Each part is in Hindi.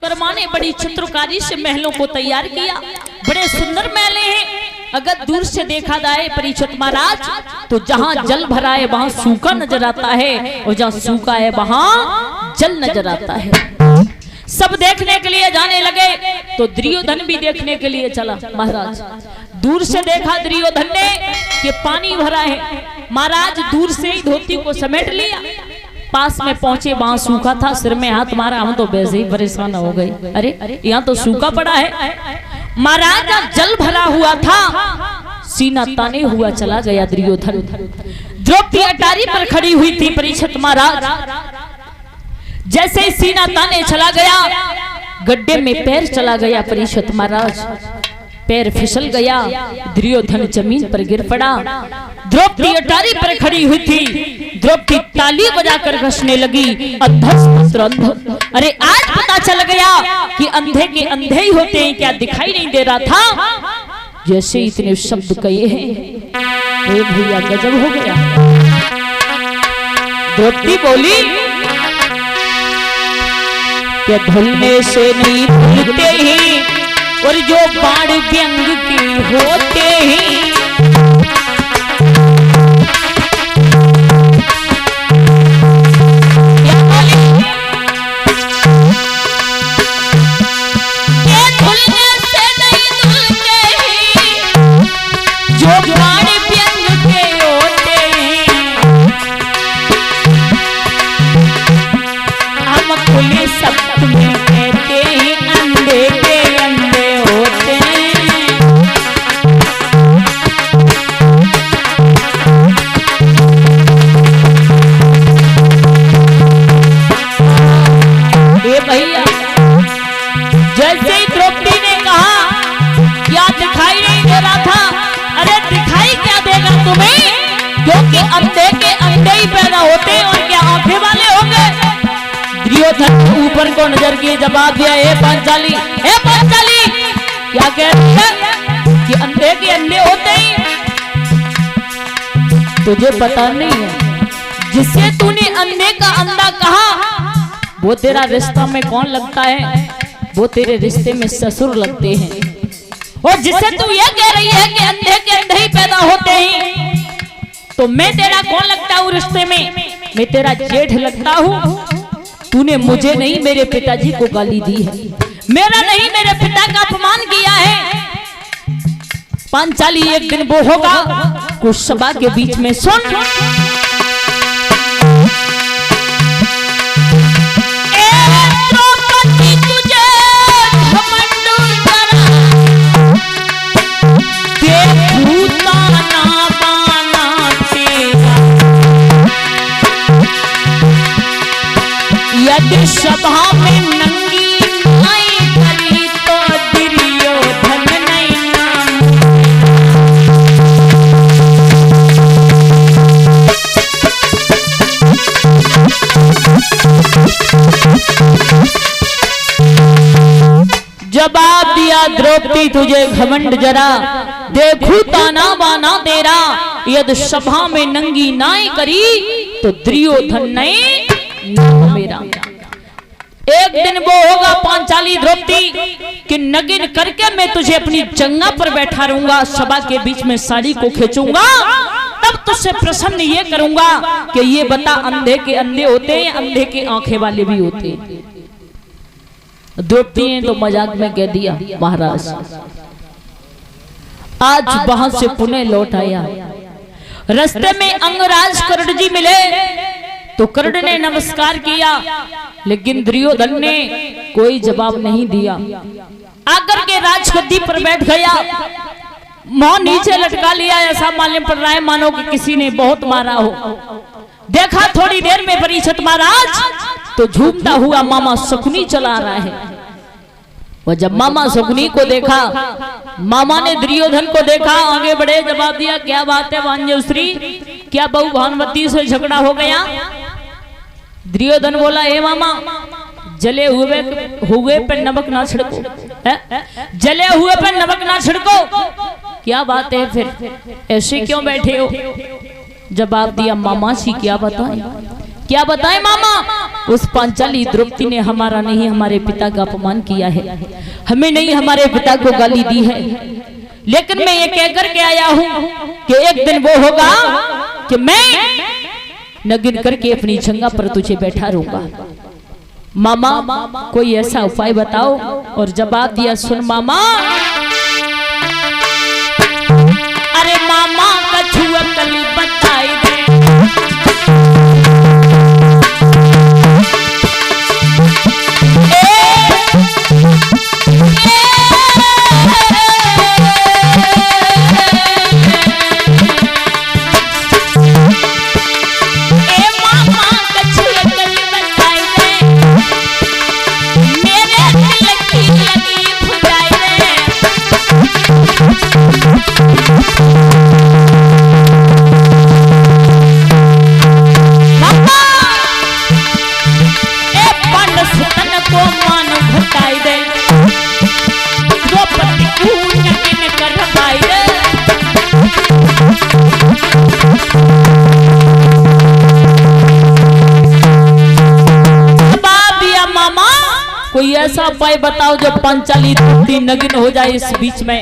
कर्मा ने बड़ी चित्रकारी से महलों को तैयार किया। बड़े सुंदर महल हैं। अगर दूर से देखा जाए परीक्षित महाराज तो जहाँ जल भरा है वहाँ सूखा नजर आता है, और जहाँ सूखा है वहाँ जल नजर आता है। सब देखने के लिए जाने लगे तो दुर्योधन भी देखने के लिए चला। महाराज दूर से देखा दुर्योधन ने कि पानी भरा है। महाराज दूर से ही धोती को समेट लिया। पास में पहुंचे वहां सूखा था, सिर में हाथ मारा, हम तो वैसे ही परेशान हो गए। अरे यहाँ तो सूखा पड़ा है। महाराज जल भरा हुआ था, सीना ताने हुआ चला गया दुर्योधन। द्रौपदी अटारी पर खड़ी हुई थी। परीक्षित महाराज जैसे ही सीना ताने चला गया, गड्ढे में पैर चला गया। परीक्षित महाराज पैर फिसल गया, दुर्योधन जमीन पर गिर पड़ा। द्रौपदी अटारी पर खड़ी हुई थी। द्रौपदी ताली बजाकर हंसने लगी। अरे आज पता चल गया कि अंधे के अंधे ही होते हैं, क्या दिखाई नहीं दे रहा था। जैसे इतने शब्द कहे हैं भैया गजब हो गया। द्रौपदी बोली कि धुलने से नहीं भूलते हैं, और जो बाण व्यंग के होते हैं ऊपर को नजर किए जवाब दिया, ए पांचाली क्या कह रही है कि अंधे के अंधे होते ही। तुझे पता नहीं है जिससे तूने अंधे का अंधा कहा वो तेरा रिश्ता में कौन लगता है? वो तेरे रिश्ते में ससुर लगते हैं। और जिससे तू ये कह रही है कि अंधे के अंधे ही पैदा होते हैं, तो मैं तेरा कौन लगता हूँ रिश्ते में? मैं तेरा जेठ लगता हूँ। तूने मुझे नहीं मेरे पिताजी को गाली दी है, मेरा नहीं मेरे पिता का अपमान किया है। पांचाली एक दिन वो होगा कुछ सभा के बीच में सुन। यदि सभा में नंगी नाई करी तो दुर्योधन नहीं नाम। जवाब दिया द्रौपदी तुझे घमंड जरा, देखू ताना बाना तेरा। यदि सभा में नंगी नाई करी तो दुर्योधन नहीं मेरा। एक दिन वो होगा पांचाली द्रौपदी कि नगिन करके मैं तुझे अपनी जंगा पर बैठा रहूंगा, सभा के बीच में साड़ी को खींचूंगा, तब तुझसे प्रसन्न ये करूंगा कि ये बता अंधे के अंधे होते हैं, अंधे के आंखें वाले भी होते हैं। द्रौपदी ने तो मजाक में कह दिया। महाराज आज वहां से पुणे लौट आया, रास्ते में अंगराज कर्ण जी मिले तो कर्ण ने नमस्कार किया, लेकिन दुर्योधन ने कोई जवाब नहीं दिया। आकर के राजगद्दी पर बैठ गया, मुंह नीचे लटका लिया। ऐसा मालूम पड़ रहा है मानो कि किसी ने बहुत मारा हो। देखा थोड़ी देर में परीक्षित महाराज तो झूमता हुआ मामा शकुनी चला रहा है। और जब मामा शकुनी को देखा, मामा ने दुर्योधन को देखा, आगे बढ़े, जवाब दिया क्या बात है भांजश्री, क्या बहु भानुमती से झगड़ा हो गया? दुर्योधन बोला हे मामा जले हुए पे नमक ना छिड़को, जले हुए पे नमक ना छिड़को। क्या बात है फिर ऐसे क्यों बैठे हो? जवाब दिया मामा जी क्या बताएं, क्या बताए मामा, उस पांचाली द्रौपदी ने हमारा नहीं हमारे पिता का अपमान किया है, हमें नहीं हमारे पिता को गाली दी है। लेकिन मैं ये कहकर के आया हूं कि एक दिन वो होगा कि मैं नगिन करके अपनी जंगा पर तुझे बैठा रहूंगा। मामा कोई ऐसा उपाय बताओ। और जवाब दिया, सुन मामा, अरे मामा कछुआ कली बताई दे, कोई ऐसा उपाय बताओ जो पांचाली द्रौपदी नगिन हो जाए इस बीच में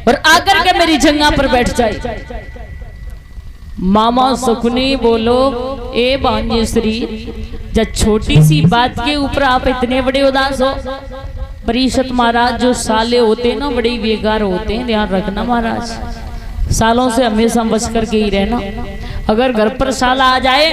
और आकर के मेरी जंगा पर बैठ जाए। मामा सुकुनी बोलो, ए भांजेश्री, जब छोटी सी बात के ऊपर आप इतने बड़े उदास हो। परिषद महाराज जो साले होते हैं ना बड़े बेकार होते हैं, ध्यान रखना महाराज, सालों से हमेशा बच करके ही रहना। अगर घर पर साला आ जाए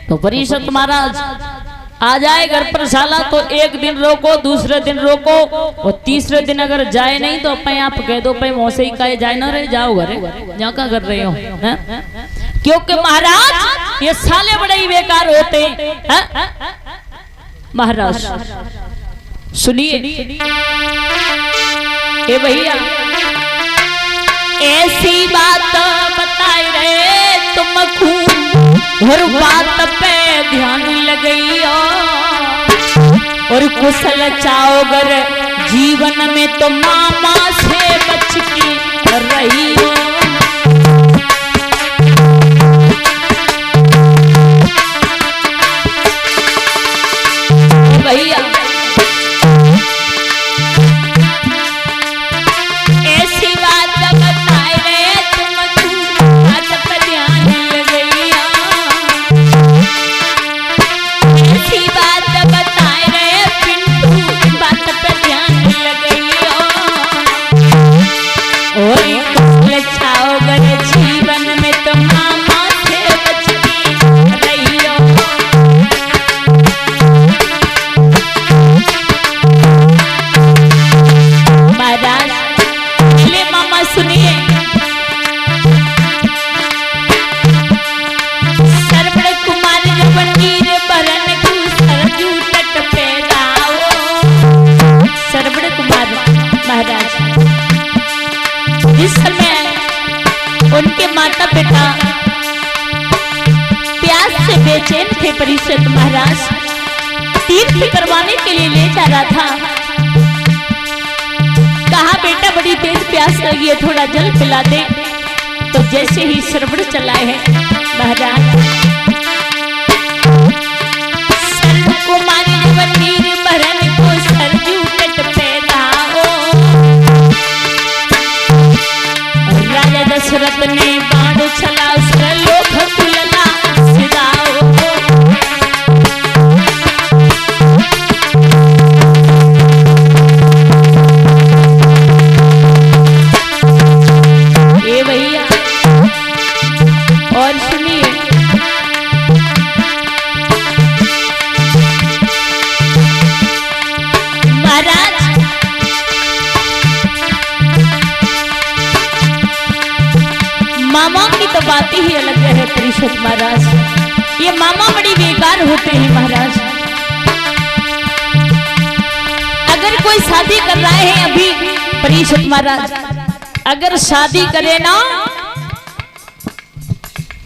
तो परिषद महाराज आ जाए घर पर साला तो एक दिन रोको, दूसरे दिन रोको और तीसरे दिन अगर जाए नहीं तो अपने आप कह दो भाई मौसे ही कहे जाए ना रे, जाओ घरे, यहाँ क्या कर रहे हो। क्योंकि महाराज ये साले बड़े ही बेकार होते हैं। महाराज सुनिए, ए भैया ऐसी बात बताए रहे तुमको, हर बात पे ध्यान लगई और कुशल चाओगर जीवन में तो मामा से बच की रही हो। भैया ऐसी बात बताए रहे तुमको, बात पे ध्यान लगई, ऐसी बात बताए रहे पिंटू, बात पे ध्यान लगई और लछाओगर जीवन में तो मामा से बच की रही हो। महाराज ले मामा सुनिए, सरवण कुमार रवनीर बरन को सरजू तट पे लाओ। सरवण कुमार महाराज जिस समय उनके माता पिता प्यास से बेचैन थे, परिषद महाराज तीर्थ करवाने के लिए ले जा रहा था। कहा बेटा बड़ी तेज प्यास लगी है, थोड़ा जल पिला दे। तो जैसे ही सरवण चलाए हैं महाराज, सर्व कुमारी रवनीर बरन को सरजू तट पे लाओ। राजा दशरथ ने बाण चला लोक कुलला सिराओ। ए भैया और सुनिए, महाराज मामा की तो बात ही अलग है। परिषद महाराज ये मामा बड़ी बेकार होते हैं महाराज। अगर कोई शादी कर रहा है अभी, परिषद महाराज अगर शादी करे ना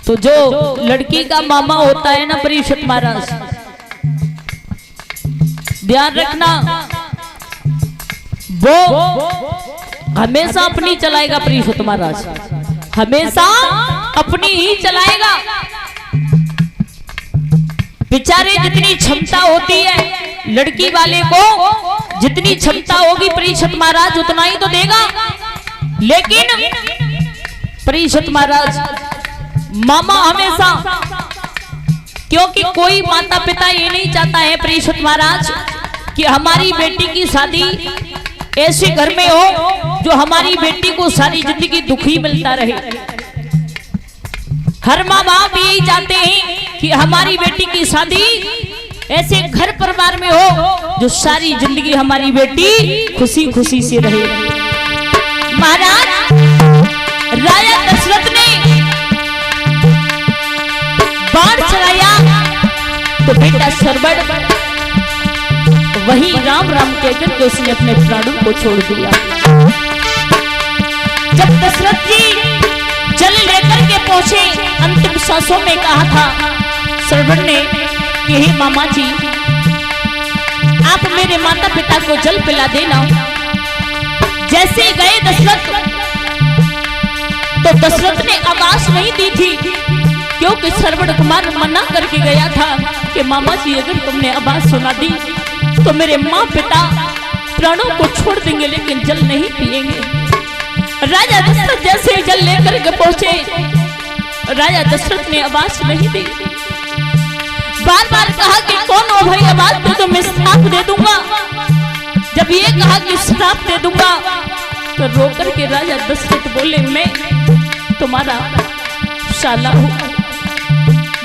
तो जो लड़की का मामा होता है ना परिषद महाराज, ध्यान रखना, वो हमेशा अपनी चलाएगा। परिषद महाराज हमेशा अपनी ही चलाएगा। बेचारे जितनी क्षमता होती है लड़की वाले को, जितनी क्षमता होगी परीक्षित महाराज उतना ही तो देगा। लेकिन परीक्षित महाराज मामा हमेशा, क्योंकि कोई माता पिता ये नहीं चाहता है परीक्षित महाराज कि हमारी बेटी की शादी ऐसे घर में हो जो हमारी बेटी को सारी जिंदगी दुखी मिलता रहे। हर माँ बाप यही चाहते हैं कि हमारी बेटी की शादी ऐसे घर परिवार में हो जो सारी जिंदगी हमारी बेटी खुशी खुशी से रहे। महाराज राजा दशरथ ने बाण चलाया तो बेटा सरबड़ वही राम राम कहकर के उसने अपने प्राणों को छोड़ दिया। जब दशरथ जी जल लेकर के पहुंचे, अंतिम सांसों में कहा था सरबड़ ने कि हे मामा जी, आप मेरे माता पिता को जल पिला देना। जैसे गए दशरथ, तो दशरथ ने आवाज नहीं दी थी, क्योंकि सरवण कुमार मना करके गया था कि मामा जी अगर तुमने आवाज सुना दी तो मेरे माँ पिता प्राणों को छोड़ देंगे, लेकिन जल नहीं पिएंगे। राजा दशरथ जैसे जल लेकर के पहुंचे, राजा दशरथ ने आवाज नहीं दी। बार बार कहा कि कौन हो भाई, आवाज दे तो मैं श्राप दे दूंगा। जब ये कहा कि श्राप दे दूंगा तो रो करके राजा दशरथ बोले, मैं तुम्हारा शाला हूं,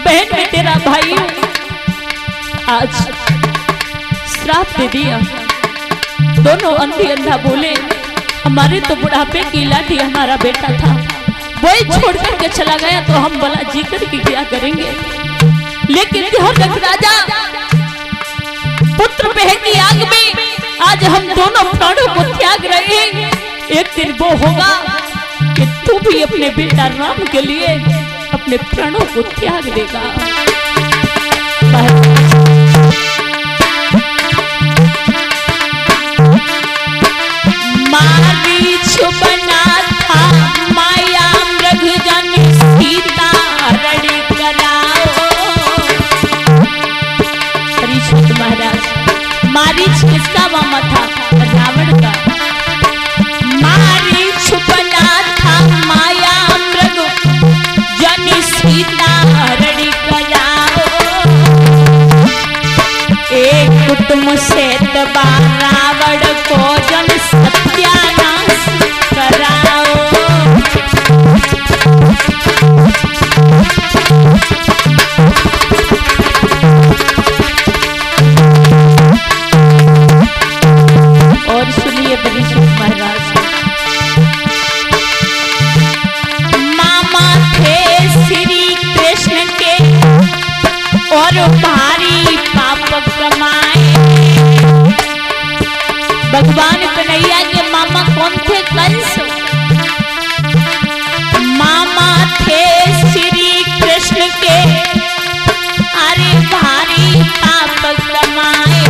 बहन में तेरा भाई हूं, आज श्राप दे दिया। दोनों अंधी अंधा बोले, हमारे तो बुढ़ापे की लाठी हमारा बेटा था, वही छोड़ करके चला गया तो हम भला जी करके क्या करेंगे। लेकिन ध्यान रख राजा, पुत्र बहन की आग में आज हम दोनों प्राणों को त्याग रहे हैं। एक दिन वो होगा कि तू भी अपने बेटा राम के लिए अपने प्राणों को त्याग देगा। मारीच बना था माया मृग जन सीता रड़ी कराओ। परीक्षित महाराज, मारीच किसका मामा था? रावण का। मारीच बना था माया मृग जन सीता रड़ी कराओ। एक कुटुंब से दबा रावण को जन सत्यानाश कराओ। और सुनिए परीक्षित महाराज, मामा थे श्री कृष्ण के और भारी पाप कमाए। भगवान कन्हैया के मामा कौन थे? कंस। मामा थे श्री कृष्ण के, अरे भारी पाप कमाए।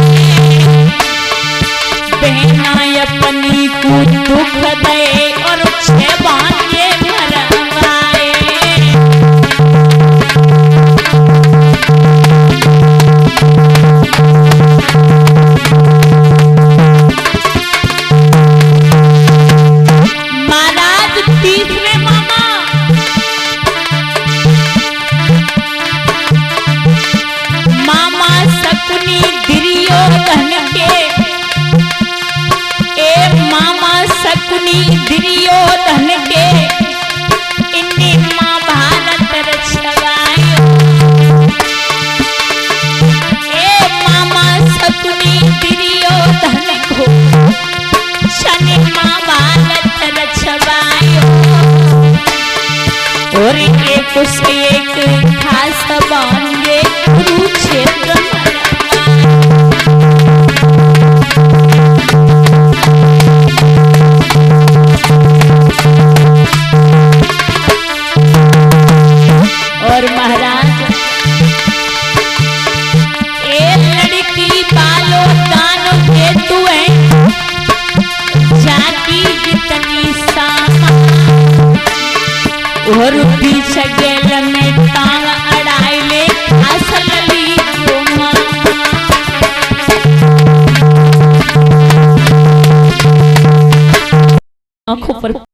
बहना अपनी को दुख दे और छह भाग्य भरवाए। दुर्योधन के इन्हीं माँ भारत रक्षवाए। ए मामा शकुनी दुर्योधन को शनि माँ भारत रक्षवाए। और एक उसके एक खास बांगे कुरुक्षेत्र और महाराज ए लड़की बालो दानो हेतु है जाकी जितनी सामा। और पीछे गेल में टांग अड़ाई ले असल ली आंखों पर